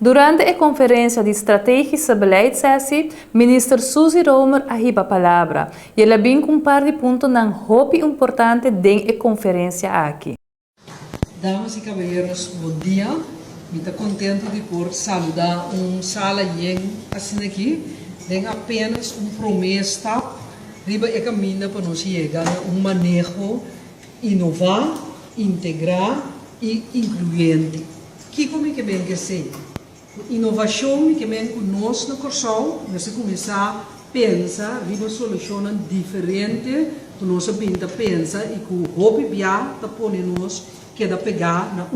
Durante a Conferência de Estratégica Beleidssessie, Minister Suzy Romer arriba a palavra e ela vem com um par de pontos não muito importante dentro da conferência aqui. Damas e cavalheiros, bom dia. Estou contente de por saludar sala assim aqui. Tem apenas promessa riba e caminho para nós chegar a manejo inovar, integrar e incluente. Que como que bem que sei? Inovação que vem conosco no Corsol, nós começar a pensar riba soluções diferentes, que nós pinta pensa e que o hobby está ponendo-nos que da pegar na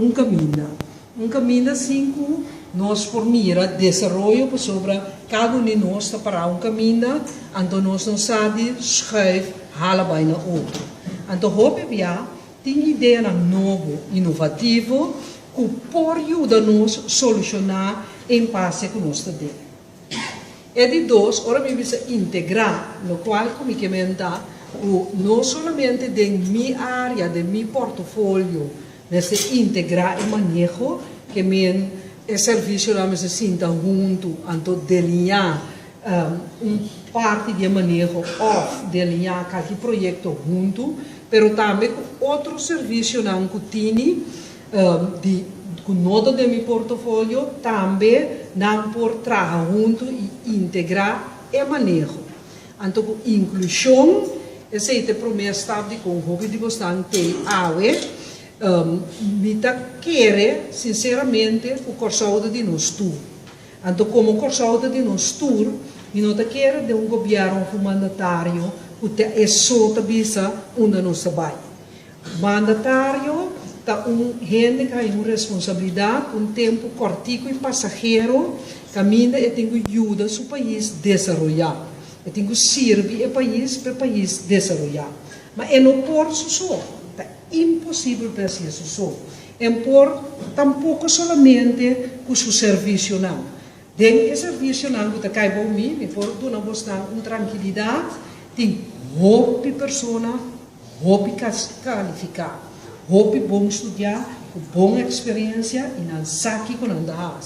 caminho assim que nós por mira desenvolvimento sobre cada de nós para caminho, então nós não sabe schuif hala bij na outro. Então hobby tem ideia novo, inovativo, que pode ajudar-nos a solucionar em passe que nós temos. E de dois, ora me precisa integrar, no qual como que não somente de minha área, de meu portfólio, mas integrar e manejo, que o serviço lá se sinta junto, então delinear parte de manejo ou delinear qualquer projeto junto, mas também com outro serviço não que tem, com nota de meu portfólio, também não por trabalhar junto e integrar e manejo. Então, com inclusão, essa é a promessa de com o hobby de você ter me quer sinceramente o corso de nós tour. Então, como o corso de nós tour, me não quer de governo mandatário que é só tabisa onde nós vai. Mandatário tá gente que tem uma responsabilidade, tempo cortico e passageiro, caminha e tem que ajudar o país a desenvolver. E tem que servir o país para o país desenvolver. Mas é não por só. Impossível para ser só. É por tampouco somente com o serviço não. Dentro do serviço não que cai para mim, me por dar uma tranquilidade, tem hobby pessoa, hobby qualificado, hobby bom estudar, com boa experiência e não sabe que não dá.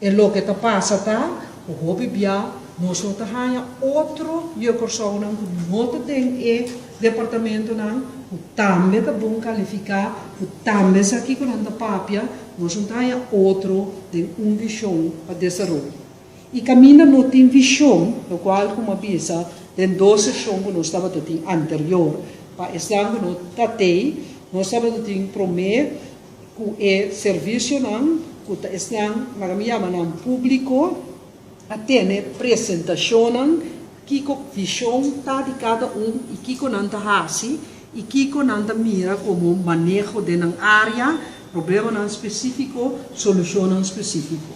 É o que está passando, o hobby bia, nós não temos outro curso não que não tem departamento não o também está bom qualificar, o também está aqui com a papia, nós não temos outro, tem visão para desenvolver. E caminha não tem visão, no qual, como a bisa, tem 12 visões que nós estávamos tendo anterior. Para estar no tatei, nós estávamos tendo prometer que é serviço não, que estão, na público, até apresentação não, que a visão está de cada e que não está assim, e que não mira como manejo de uma área, problema não específico, solução não específico.